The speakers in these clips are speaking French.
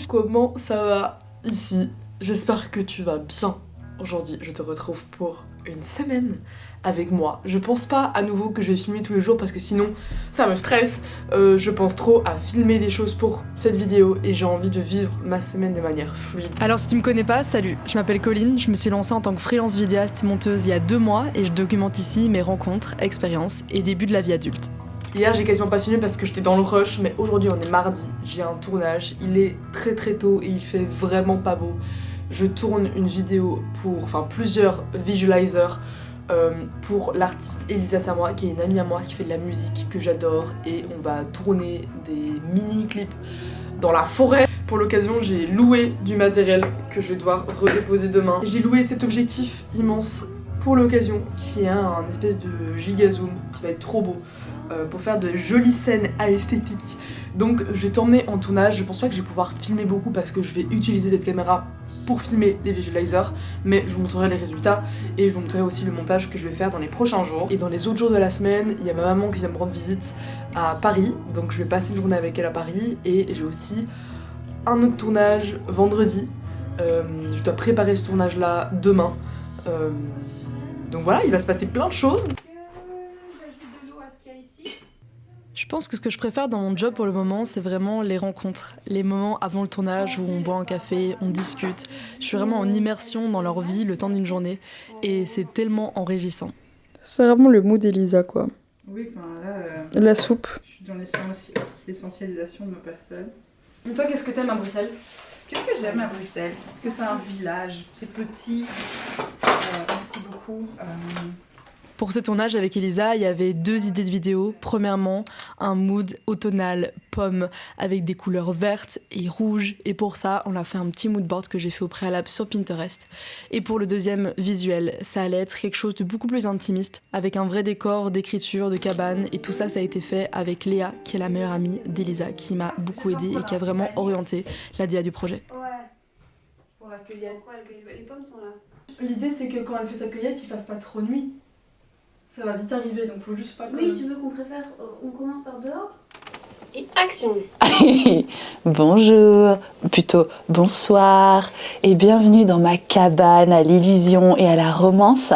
comment ça va ici? J'espère que tu vas bien. Aujourd'hui, je te retrouve pour une semaine avec moi. Je pense pas à nouveau que je vais filmer tous les jours parce que sinon ça me stresse. Je pense trop à filmer des choses pour cette vidéo et j'ai envie de vivre ma semaine de manière fluide. Alors si tu me connais pas, salut, je m'appelle Colline, je me suis lancée en tant que freelance vidéaste monteuse il y a 2 mois et je documente ici mes rencontres, expériences et débuts de la vie adulte. Hier j'ai quasiment pas filmé parce que j'étais dans le rush, mais aujourd'hui on est mardi, j'ai un tournage, il est très tôt et il fait vraiment pas beau. Je tourne une vidéo pour, plusieurs visualizers pour l'artiste Elisa Samoa, qui est une amie à moi qui fait de la musique que j'adore, et on va tourner des mini-clips dans la forêt. Pour l'occasion, j'ai loué du matériel que je vais devoir redéposer demain. J'ai loué cet objectif immense pour l'occasion, qui est un espèce de giga zoom qui va être trop beau pour faire de jolies scènes à l'esthétique. Donc je vais t'emmener en tournage. Je pense pas que je vais pouvoir filmer beaucoup parce que je vais utiliser cette caméra pour filmer les visualizers, mais je vous montrerai les résultats et je vous montrerai aussi le montage que je vais faire dans les prochains jours. Et dans les autres jours de la semaine, il y a ma maman qui vient me rendre visite à Paris, donc je vais passer une journée avec elle à Paris, et j'ai aussi un autre tournage vendredi. Je dois préparer ce tournage là demain. Donc voilà, il va se passer plein de choses. Je pense que ce que je préfère dans mon job pour le moment, c'est vraiment les rencontres. Les moments avant le tournage où on boit un café, on discute. Je suis vraiment en immersion dans leur vie le temps d'une journée et c'est tellement enrichissant. C'est vraiment le mood d'Elisa, quoi. Oui, enfin là... La soupe. Je suis dans l'essentialisation de ma personne. Mais toi, qu'est-ce que t'aimes à Bruxelles? Qu'est-ce que j'aime à Bruxelles? Que c'est un village, c'est petit. Merci beaucoup. Pour ce tournage avec Elisa, il y avait 2 idées de vidéo. Premièrement, un mood automnal pomme avec des couleurs vertes et rouges. Et pour ça, on a fait un petit mood board que j'ai fait au préalable sur Pinterest. Et pour le deuxième visuel, ça allait être quelque chose de beaucoup plus intimiste, avec un vrai décor d'écriture, de cabane. Et tout ça, ça a été fait avec Léa, qui est la meilleure amie d'Elisa, qui m'a beaucoup aidée et qui a vraiment orienté la DA du projet. Ouais. Pour la cueillette. Pourquoi les pommes sont là? L'idée, c'est que quand elle fait sa cueillette, il fasse pas trop nuit. Ça va vite arriver, donc faut juste pas que... Oui, tu veux qu'on préfère... On commence par dehors? Et action! Bonjour, plutôt bonsoir, et bienvenue dans ma cabane à l'illusion et à la romance.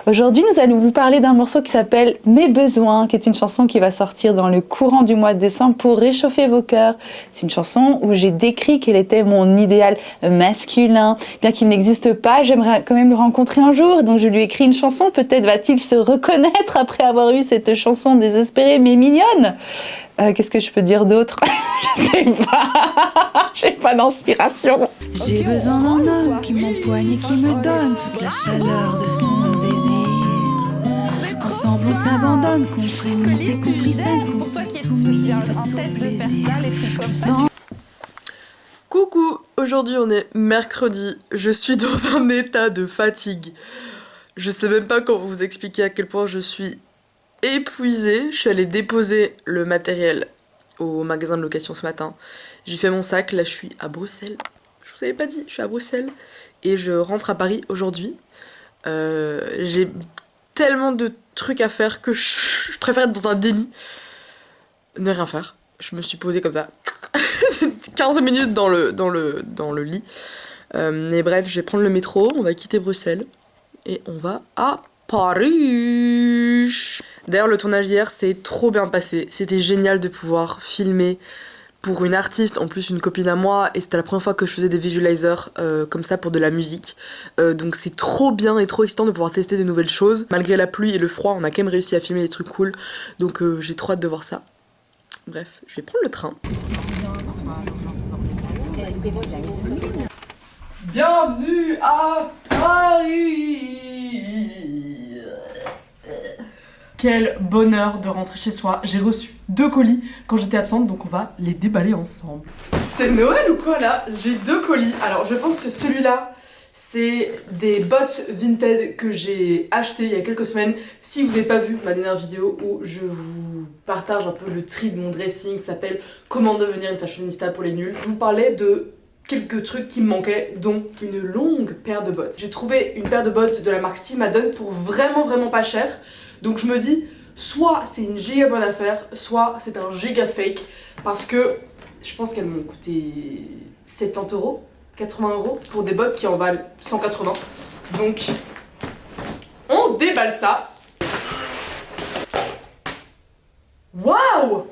Aujourd'hui, nous allons vous parler d'un morceau qui s'appelle Mes besoins, qui est une chanson qui va sortir dans le courant du mois de décembre pour réchauffer vos cœurs. C'est une chanson où j'ai décrit quel était mon idéal masculin. Bien qu'il n'existe pas, j'aimerais quand même le rencontrer un jour, donc je lui ai écrit une chanson. Peut-être va-t-il se reconnaître après avoir eu cette chanson désespérée mais mignonne. Qu'est-ce que je peux dire d'autre? Je sais pas, j'ai pas d'inspiration. J'ai besoin d'un homme qui m'empoigne et qui me donne toute la chaleur de son désir. Qu'ensemble on s'abandonne, qu'on frémisse et qu'on frissonne, qu'on soit soumis face au plaisir. Je sens... Coucou, aujourd'hui on est mercredi, je suis dans un état de fatigue. Je sais même pas comment vous expliquer à quel point je suis épuisée. Je suis allée déposer le matériel au magasin de location ce matin. J'ai fait mon sac, là je suis à Bruxelles. Je vous avais pas dit, je suis à Bruxelles. Et je rentre à Paris aujourd'hui. J'ai tellement de trucs à faire que je préfère être dans un déni. Ne rien faire. Je me suis posée comme ça. 15 minutes dans le lit. Mais bref, je vais prendre le métro, on va quitter Bruxelles. Et on va à Paris. D'ailleurs, le tournage hier s'est trop bien passé. C'était génial de pouvoir filmer pour une artiste, en plus une copine à moi, et c'était la première fois que je faisais des visualizers comme ça pour de la musique. Donc c'est trop bien et trop excitant de pouvoir tester de nouvelles choses. Malgré la pluie et le froid, on a quand même réussi à filmer des trucs cool. Donc j'ai trop hâte de voir ça. Bref, je vais prendre le train. Bienvenue à Paris. Quel bonheur de rentrer chez soi. J'ai reçu 2 colis quand j'étais absente, donc on va les déballer ensemble. C'est Noël ou quoi là? J'ai 2 colis. Alors je pense que celui-là, c'est des bottes Vinted que j'ai acheté il y a quelques semaines. Si vous n'avez pas vu ma dernière vidéo où je vous partage un peu le tri de mon dressing, ça s'appelle Comment devenir une fashionista pour les nuls. Je vous parlais de quelques trucs qui me manquaient, dont une longue paire de bottes. J'ai trouvé une paire de bottes de la marque Steve Madden pour vraiment pas cher. Donc je me dis, soit c'est une giga bonne affaire, soit c'est un giga fake, parce que Je pense qu'elles m'ont coûté 70 €, 80 € pour des bottes qui en valent 180. Donc, on déballe ça. Waouh!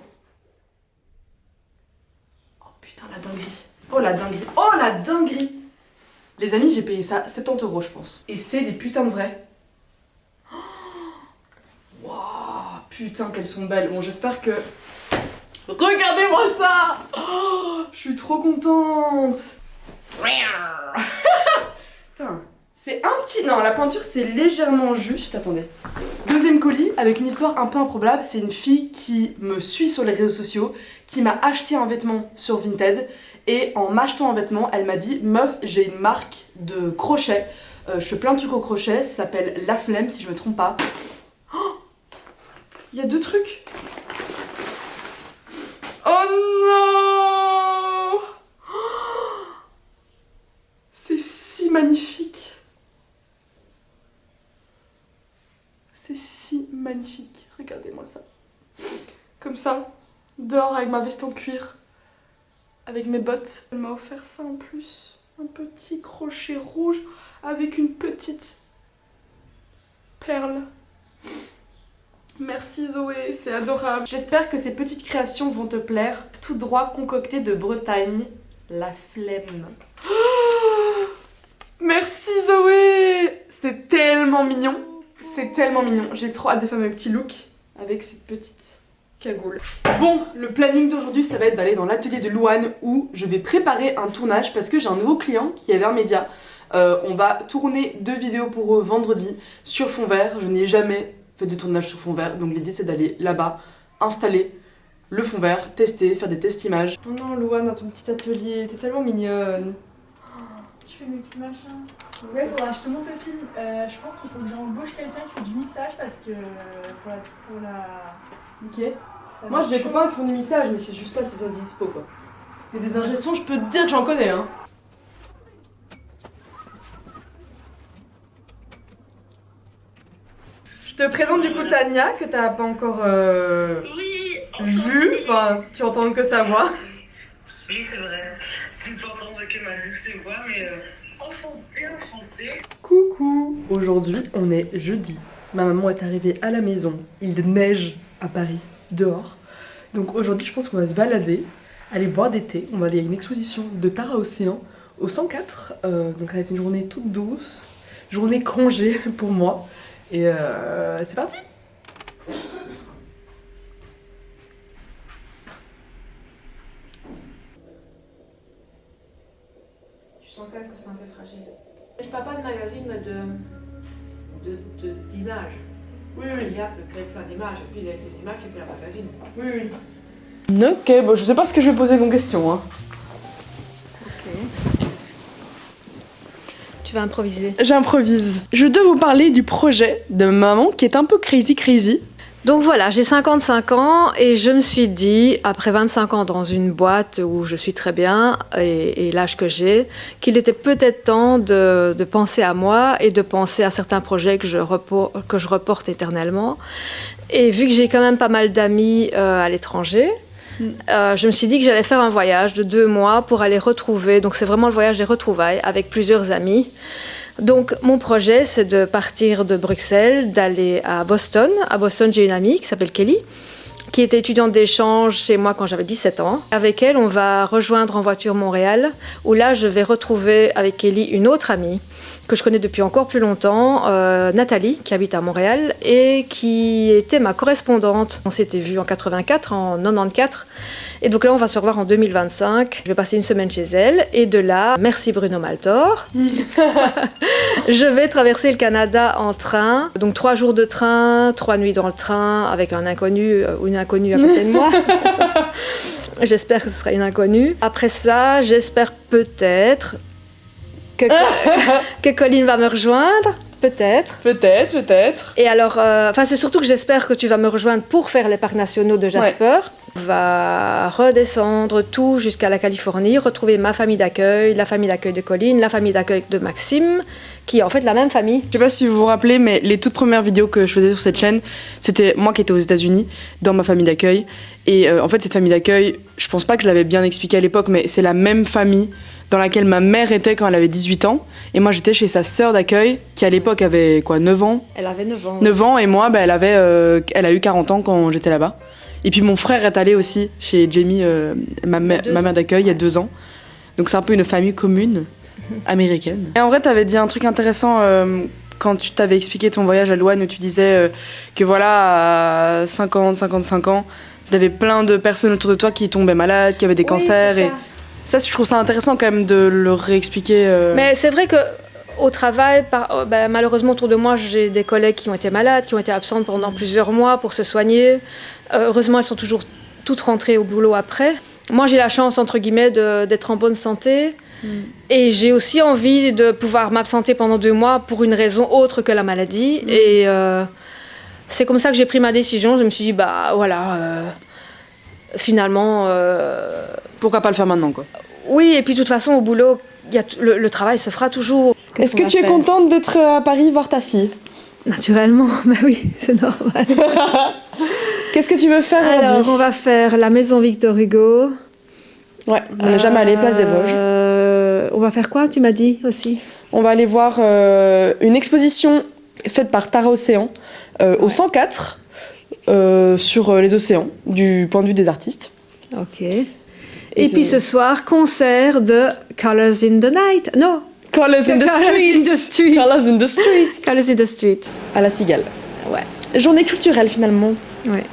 Oh putain, la dinguerie. Oh la dinguerie. Oh la dinguerie. Les amis, j'ai payé ça 70 € je pense. Et c'est des putains de vrais. Waouh, putain qu'elles sont belles. Bon, j'espère que... Regardez-moi ça. Oh, je suis trop contente. Putain, c'est un petit... Non, la pointure c'est légèrement juste. Attendez. Deuxième colis avec une histoire un peu improbable. C'est une fille qui me suit sur les réseaux sociaux, qui m'a acheté un vêtement sur Vinted. Et en m'achetant un vêtement, elle m'a dit « Meuf, j'ai une marque de crochet. Je fais plein de trucs au crochet. Ça s'appelle La Flemme, si je me trompe pas. » Oh, il y a 2 trucs. Oh non! C'est si magnifique. C'est si magnifique. Regardez-moi ça. Comme ça, dehors avec ma veste en cuir, avec mes bottes. Elle m'a offert ça en plus. Un petit crochet rouge avec une petite perle. Merci Zoé, c'est adorable. J'espère que ces petites créations vont te plaire. Tout droit concocté de Bretagne, La Flemme. Oh, merci Zoé. C'est tellement mignon. C'est tellement mignon. J'ai trop hâte de faire mes petits looks avec cette petite cagoule. Bon, le planning d'aujourd'hui, ça va être d'aller dans l'atelier de Louane où je vais préparer un tournage parce que j'ai un nouveau client qui est Vert Média. On va tourner 2 vidéos pour eux vendredi sur fond vert. Je n'ai jamais fait de tournage sur fond vert, donc l'idée c'est d'aller là-bas, installer le fond vert, tester, faire des tests images. Oh non Louane, dans ton petit atelier, t'es tellement mignonne. Je fais mes petits machins. Ouais, faudra que je te montre le film. Je pense qu'il faut que j'embauche quelqu'un qui fait du mixage parce que pour la... Ok. Moi j'ai des copains qui font du mixage, mais je sais juste pas si ça dispo quoi. Parce que des ingé sons, je peux te dire que j'en connais hein. Je te présente du coup Tania, que t'as pas encore vu, enfin tu entends que sa voix. Oui c'est vrai, tu ne peux entendre que ma douce voix, mais enchantée. Coucou. Aujourd'hui on est jeudi, ma maman est arrivée à la maison, il neige à Paris, dehors. Donc aujourd'hui je pense qu'on va se balader, aller boire des thés, on va aller à une exposition de Tara Océan au 104, donc ça va être une journée toute douce, journée congé pour moi. Et c'est parti! Je sens quand même que c'est un peu fragile. Je parle pas de magazine, mais d'images. Oui, oui. Il y a peut créer plein d'images, et puis avec les images, tu fais la magazine. Oui, oui. Ok, bon, je sais pas ce que je vais poser comme question. Hein. Ok. Tu vas improviser. J'improvise. Je dois vous parler du projet de maman qui est un peu crazy. Donc voilà, j'ai 55 ans et je me suis dit, après 25 ans dans une boîte où je suis très bien et l'âge que j'ai, qu'il était peut-être temps de penser à moi et de penser à certains projets que je reporte éternellement. Et vu que j'ai quand même pas mal d'amis à l'étranger, je me suis dit que j'allais faire un voyage de 2 mois pour aller retrouver, donc c'est vraiment le voyage des retrouvailles avec plusieurs amis. Donc mon projet c'est de partir de Bruxelles, d'aller à Boston. À Boston j'ai une amie qui s'appelle Kelly, qui était étudiante d'échange chez moi quand j'avais 17 ans. Avec elle on va rejoindre en voiture Montréal, où là je vais retrouver avec Kelly une autre amie que je connais depuis encore plus longtemps, Nathalie, qui habite à Montréal et qui était ma correspondante. On s'était vus en 84, en 94. Et donc là, on va se revoir en 2025. Je vais passer une semaine chez elle. Et de là, merci Bruno Maltor. Je vais traverser le Canada en train. Donc 3 jours de train, 3 nuits dans le train, avec un inconnu ou une inconnue à côté de moi. J'espère que ce sera une inconnue. Après ça, j'espère peut-être que Colline va me rejoindre. Peut-être. Peut-être. Et alors, c'est surtout que j'espère que tu vas me rejoindre pour faire les parcs nationaux de Jasper. On va redescendre tout jusqu'à la Californie, retrouver ma famille d'accueil, la famille d'accueil de Colline, la famille d'accueil de Maxime, qui est en fait la même famille. Je sais pas si vous vous rappelez, mais les toutes premières vidéos que je faisais sur cette chaîne, c'était moi qui étais aux États-Unis, dans ma famille d'accueil. Et en fait, cette famille d'accueil, je pense pas que je l'avais bien expliqué à l'époque, mais c'est la même famille dans laquelle ma mère était quand elle avait 18 ans. Et moi, j'étais chez sa sœur d'accueil, qui à l'époque avait 9 ans. Elle avait 9 ans. 9 ans, et moi, elle a eu 40 ans quand j'étais là-bas. Et puis mon frère est allé aussi chez Jamie, ma mère d'accueil, il y a 2 ans. Donc c'est un peu une famille commune américaine. Et en vrai, t'avais dit un truc intéressant quand tu t'avais expliqué ton voyage à Louane, où tu disais que voilà, à 55 ans, t'avais plein de personnes autour de toi qui tombaient malades, qui avaient des cancers. Et ça, je trouve ça intéressant quand même de le réexpliquer. Mais c'est vrai que au travail, malheureusement autour de moi, j'ai des collègues qui ont été malades, qui ont été absentes pendant plusieurs mois pour se soigner. Heureusement, elles sont toujours toutes rentrées au boulot après. Moi, j'ai la chance, entre guillemets, d'être en bonne santé. Et j'ai aussi envie de pouvoir m'absenter pendant 2 mois pour une raison autre que la maladie. Et c'est comme ça que j'ai pris ma décision. Je me suis dit, finalement... pourquoi pas le faire maintenant, quoi. Oui, et puis de toute façon, au boulot, le travail se fera toujours. Est-ce que tu es contente d'être à Paris voir ta fille ? Naturellement, oui, c'est normal. Qu'est-ce que tu veux faire aujourd'hui ? Alors, on va faire la maison Victor Hugo. Ouais, on n'est jamais allé, place des Vosges. On va faire quoi, tu m'as dit aussi ? On va aller voir une exposition faite par Tara Océan au 104 sur les océans, du point de vue des artistes. Ok. Et puis ce soir, concert de Colors in the Night. Non. Colors in the Street. Colors in the Street. Colors in the Street. À la Cigale. Ouais. Journée culturelle finalement. Ouais.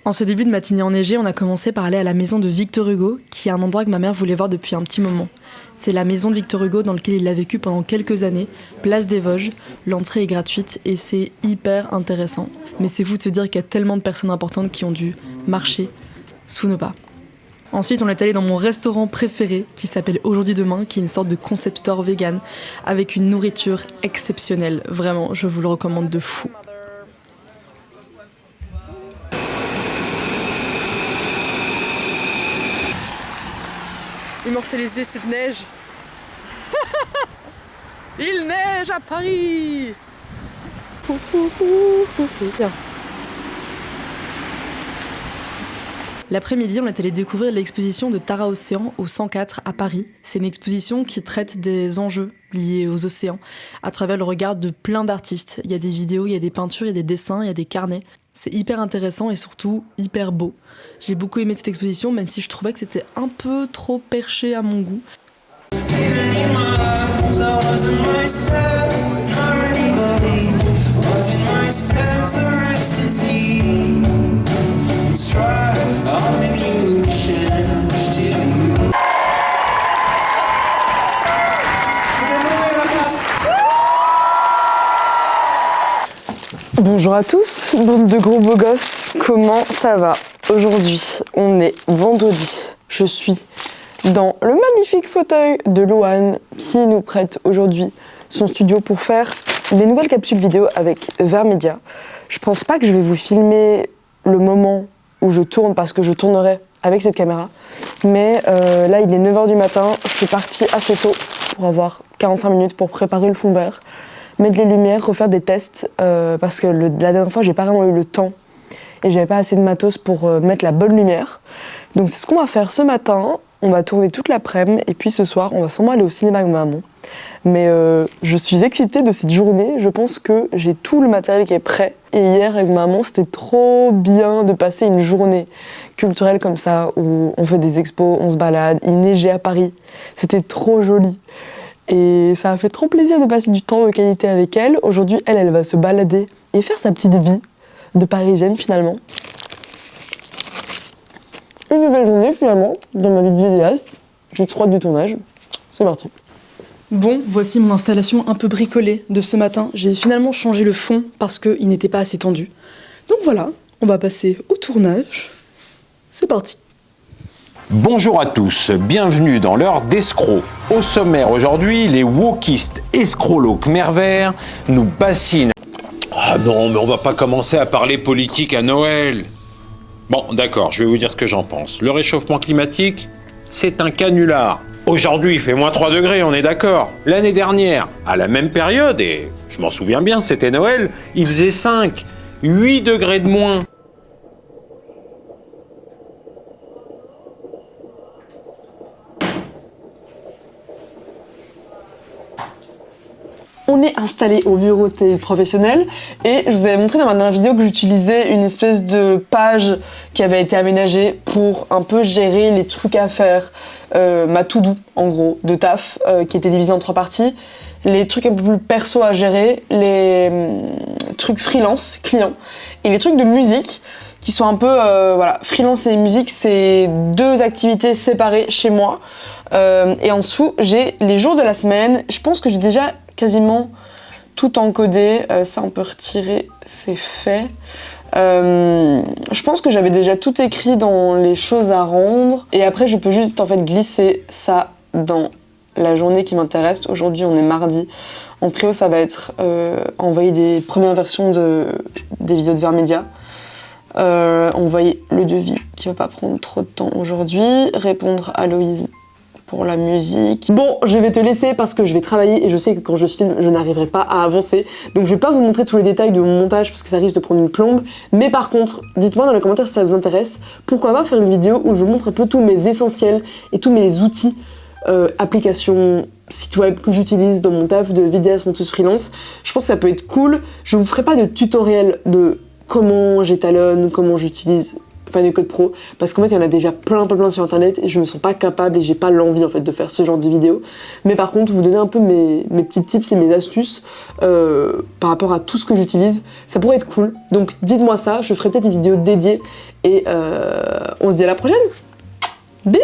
En ce début de matinée enneigée, on a commencé par aller à la maison de Victor Hugo, qui est un endroit que ma mère voulait voir depuis un petit moment. C'est la maison de Victor Hugo dans laquelle il a vécu pendant quelques années, place des Vosges. L'entrée est gratuite et c'est hyper intéressant. Mais c'est fou de se dire qu'il y a tellement de personnes importantes qui ont dû marcher sous nos pas. Ensuite, on est allé dans mon restaurant préféré, qui s'appelle Aujourd'hui Demain, qui est une sorte de concept store vegan, avec une nourriture exceptionnelle. Vraiment, je vous le recommande de fou. Immortaliser cette neige. Il neige à Paris. L'après-midi, on est allé découvrir l'exposition de Tara Océan au 104 à Paris. C'est une exposition qui traite des enjeux liés aux océans à travers le regard de plein d'artistes. Il y a des vidéos, il y a des peintures, il y a des dessins, il y a des carnets. C'est hyper intéressant et surtout hyper beau. J'ai beaucoup aimé cette exposition, même si je trouvais que c'était un peu trop perché à mon goût. Bonjour à tous, bande de gros beaux gosses, comment ça va ? Aujourd'hui, on est vendredi. Je suis dans le magnifique fauteuil de Louane qui nous prête aujourd'hui son studio pour faire des nouvelles capsules vidéo avec Vermedia. Je pense pas que je vais vous filmer le moment où je tourne parce que je tournerai avec cette caméra. Mais là, il est 9h du matin, je suis partie assez tôt pour avoir 45 minutes pour préparer le fond vert, mettre les lumières, refaire des tests parce que la dernière fois, j'ai pas vraiment eu le temps et j'avais pas assez de matos pour mettre la bonne lumière. Donc c'est ce qu'on va faire ce matin. On va tourner toute l'après-midi et puis ce soir, on va sûrement aller au cinéma avec maman. Mais je suis excitée de cette journée. Je pense que j'ai tout le matériel qui est prêt. Et hier, avec maman, c'était trop bien de passer une journée culturelle comme ça, où on fait des expos, on se balade. Il neigeait à Paris. C'était trop joli. Et ça a fait trop plaisir de passer du temps de qualité avec elle. Aujourd'hui, elle va se balader et faire sa petite vie de Parisienne, finalement. Une nouvelle journée, finalement, dans ma vie de vidéaste. J'ai trop hâte du tournage. C'est parti. Bon, voici mon installation un peu bricolée de ce matin. J'ai finalement changé le fond parce qu'il n'était pas assez tendu. Donc voilà, on va passer au tournage. C'est parti. Bonjour à tous, bienvenue dans l'heure d'escrocs. Au sommaire aujourd'hui, les wokistes escrocs Khmer vert nous bassinent. Ah non, mais on va pas commencer à parler politique à Noël. Bon, d'accord, je vais vous dire ce que j'en pense. Le réchauffement climatique, c'est un canular. Aujourd'hui, il fait moins 3 degrés, on est d'accord. L'année dernière, à la même période, et je m'en souviens bien, c'était Noël, il faisait 5, 8 degrés de moins. On est installé au bureau de professionnel et je vous avais montré dans ma dernière vidéo que j'utilisais une espèce de page qui avait été aménagée pour un peu gérer les trucs à faire, ma to-do en gros de taf qui était divisée en 3 parties, les trucs un peu plus perso à gérer, les trucs freelance, clients et les trucs de musique qui sont un peu, voilà, freelance et musique c'est 2 activités séparées chez moi et en dessous j'ai les jours de la semaine, je pense que j'ai déjà quasiment tout encodé, ça on peut retirer, c'est fait. Je pense que j'avais déjà tout écrit dans les choses à rendre et après je peux juste en fait glisser ça dans la journée qui m'intéresse. Aujourd'hui on est mardi, en prio ça va être envoyer des premières versions des vidéos de Vermedia, envoyer le devis qui va pas prendre trop de temps aujourd'hui, répondre à Loïse pour la musique. Bon, je vais te laisser parce que je vais travailler et je sais que quand je filme, je n'arriverai pas à avancer. Donc je vais pas vous montrer tous les détails de mon montage parce que ça risque de prendre une plombe. Mais par contre, dites-moi dans les commentaires si ça vous intéresse. Pourquoi pas faire une vidéo où je vous montre un peu tous mes essentiels et tous mes outils, applications, sites web que j'utilise dans mon taf de vidéaste monteuse freelance. Je pense que ça peut être cool. Je vous ferai pas de tutoriel de comment j'étalonne, comment j'utilise Final Cut Pro, parce qu'en fait il y en a déjà plein sur internet et je me sens pas capable et j'ai pas l'envie en fait de faire ce genre de vidéo. Mais par contre vous donner un peu mes petits tips et mes astuces par rapport à tout ce que j'utilise, ça pourrait être cool. Donc dites-moi ça, je ferai peut-être une vidéo dédiée et on se dit à la prochaine. Bisous.